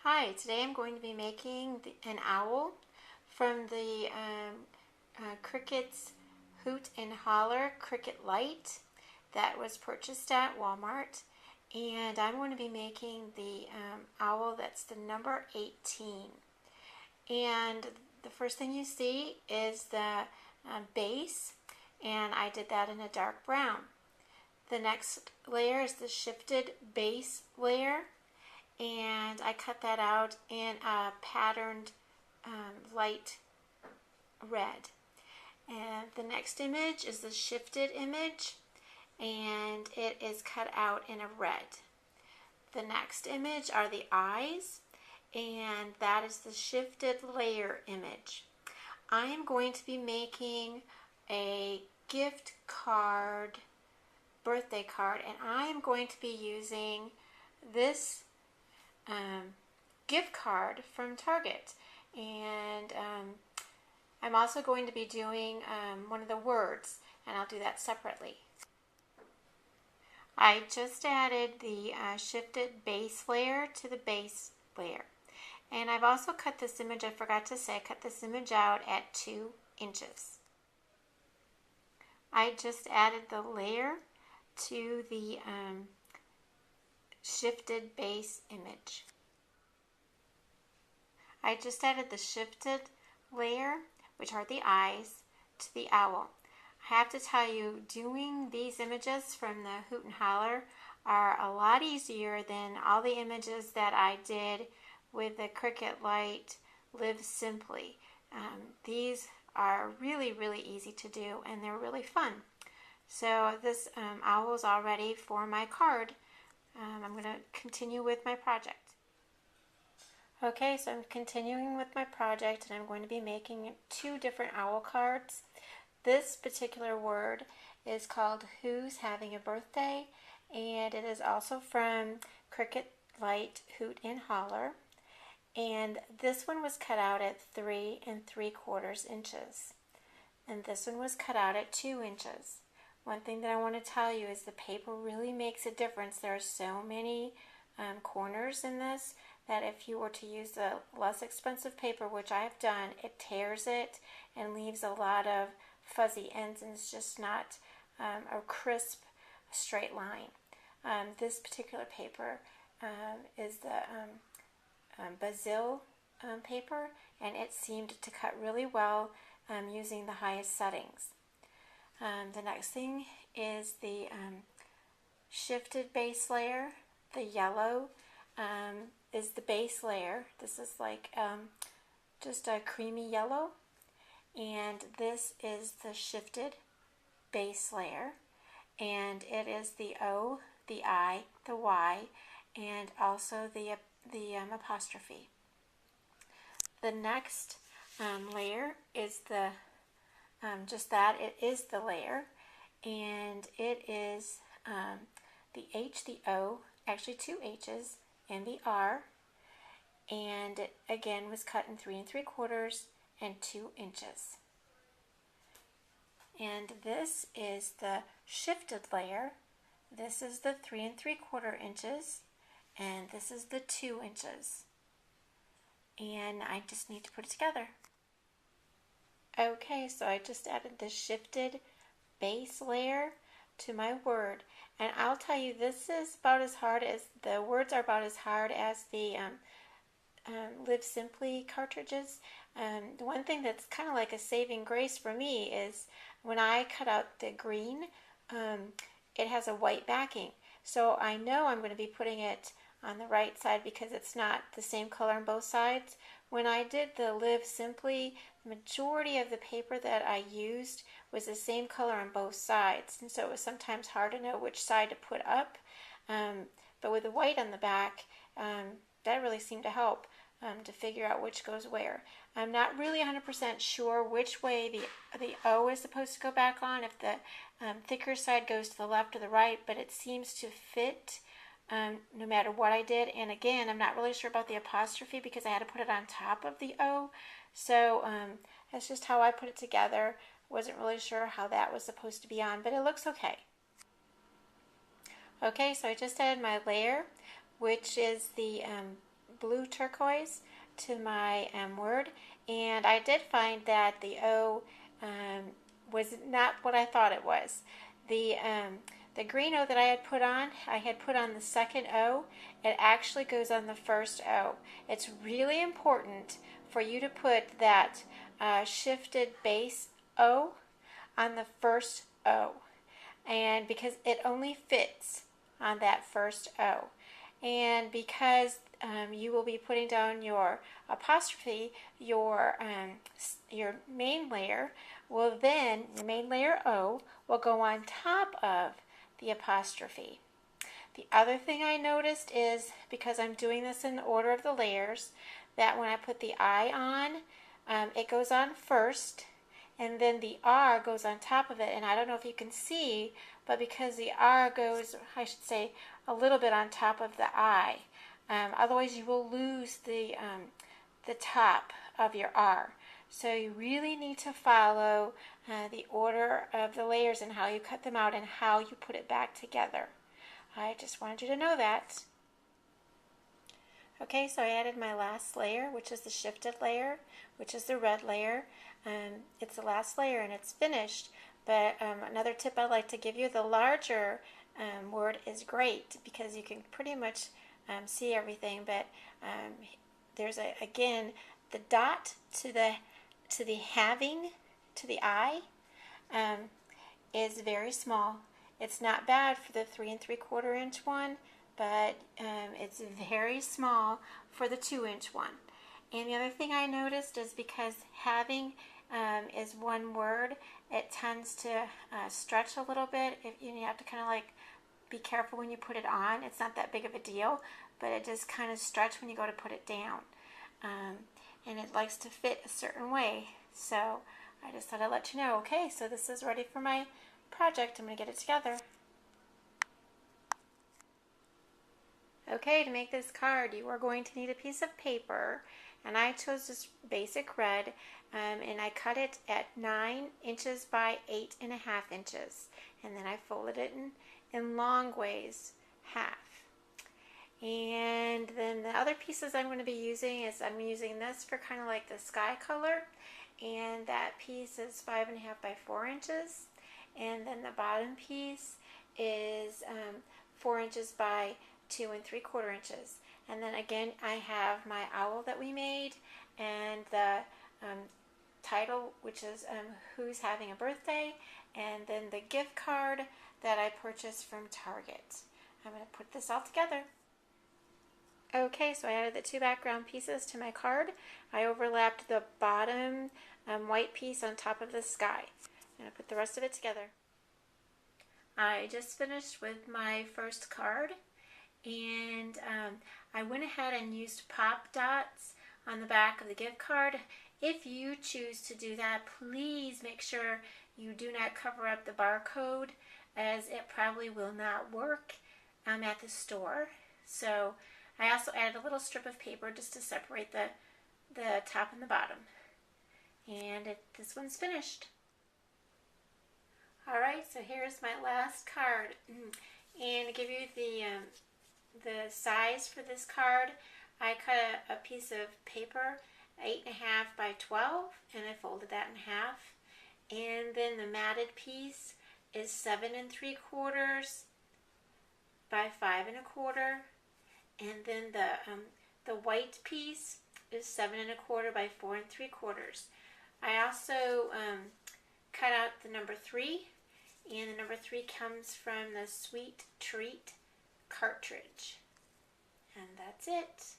Hi, today I'm going to be making an owl from the Cricut's Hoot and Holler Cricut Lite that was purchased at Walmart. And I'm going to be making the owl that's the number 18. And the first thing you see is the base, and I did that in a dark brown. The next layer is the shifted base layer, and I cut that out in a patterned light red. And the next image is the shifted image, and it is cut out in a red. The next image are the eyes, and that is the shifted layer image. I am going to be making a gift card, birthday card, and I am going to be using this gift card from Target, and I'm also going to be doing one of the words, and I'll do that separately. I just added the shifted base layer to the base layer, and I've also cut this image, I forgot to say, I cut this image out at 2 inches. I just added the layer to the shifted base image. I just added the shifted layer, which are the eyes, to the owl. I have to tell you, doing these images from the Hoot and Holler are a lot easier than all the images that I did with the Cricut Lite Live Simply. These are really, really easy to do, and they're really fun. So this owl is all ready for my card. I'm going to continue with my project. Okay, so I'm continuing with my project, and I'm going to be making 2 different owl cards. This particular word is called Who's Having a Birthday, and it is also from Cricut Lite Hoot and Holler. And this one was cut out at 3 3/4 inches. And this one was cut out at 2 inches. One thing that I want to tell you is the paper really makes a difference. There are so many corners in this that if you were to use the less expensive paper, which I have done, it tears it and leaves a lot of fuzzy ends, and it's just not a crisp straight line. This particular paper is the basil paper, and it seemed to cut really well using the highest settings. The next thing is the shifted base layer. The yellow is the base layer. This is like just a creamy yellow, and this is the shifted base layer, and it is the O, the I, the Y, and also the apostrophe. The next layer is the just that, it is the layer, and it is the H, the O, actually 2 H's, and the R, and it again was cut in 3 3/4 and 2 inches. And this is the shifted layer. This is the 3 3/4 inches, and this is the 2 inches. And I just need to put it together. Okay, so I just added the shifted base layer to my word, and I'll tell you, this is about as hard as, the words are about as hard as the Live Simply cartridges. The one thing that's kind of like a saving grace for me is when I cut out the green, it has a white backing, so I know I'm going to be putting it on the right side because it's not the same color on both sides. When I did the Live Simply, the majority of the paper that I used was the same color on both sides, and so it was sometimes hard to know which side to put up. But with the white on the back, that really seemed to help to figure out which goes where. I'm not really 100% sure which way the O is supposed to go back on, if the thicker side goes to the left or the right, but it seems to fit no matter what I did. And again, I'm not really sure about the apostrophe because I had to put it on top of the O, so that's just how I put it together. Wasn't really sure how that was supposed to be on, but it looks okay. Okay, so I just added my layer, which is the blue turquoise to my word, and I did find that the O was not what I thought it was. The green O that I had put on the second O. It actually goes on the first O. It's really important for you to put that shifted base O on the first O, and because it only fits on that first O, and because you will be putting down your apostrophe, your main layer will then, the main layer O will go on top of the apostrophe. The other thing I noticed is, because I'm doing this in order of the layers, that when I put the I on, it goes on first, and then the R goes on top of it. And I don't know if you can see, but because the R goes, I should say, a little bit on top of the I, otherwise you will lose the top of your R. So you really need to follow the order of the layers and how you cut them out and how you put it back together. I just wanted you to know that. Okay, so I added my last layer, which is the shifted layer, which is the red layer. It's the last layer and it's finished. But another tip I'd like to give you, the larger word is great because you can pretty much see everything. But there's again, the dot to the having, to the I, is very small. It's not bad for the 3 3/4 inch one, but it's very small for the 2-inch one. And the other thing I noticed is, because having is one word, it tends to stretch a little bit. You have to kind of like be careful when you put it on. It's not that big of a deal, but it just kind of stretch when you go to put it down. And it likes to fit a certain way. So I just thought I'd let you know. Okay, so this is ready for my project. I'm going to get it together. Okay, to make this card, you are going to need a piece of paper, and I chose this basic red, and I cut it at 9 inches by 8.5 inches, and then I folded it in long ways, half. And then the other pieces I'm going to be using is, I'm using this for kind of like the sky color, and that piece is 5.5 by 4 inches, and then the bottom piece is 4 inches by 2 3/4 inches. And then again, I have my owl that we made, and the title, which is Who's Having a Birthday, and then the gift card that I purchased from Target. I'm going to put this all together. Okay, so I added the 2 background pieces to my card. I overlapped the bottom white piece on top of the sky. I'm going to put the rest of it together. I just finished with my first card, and I went ahead and used pop dots on the back of the gift card. If you choose to do that, please make sure you do not cover up the barcode, as it probably will not work at the store. So I also added a little strip of paper just to separate the top and the bottom. And this one's finished. Alright, so here's my last card. And to give you the size for this card, I cut a piece of paper 8.5 by 12, and I folded that in half. And then the matted piece is 7 3/4 by 5 1/4, and then the white piece is 7 1/4 by 4 3/4. I also cut out the number 3, and the number 3 comes from the Sweet Treat cartridge. And that's it.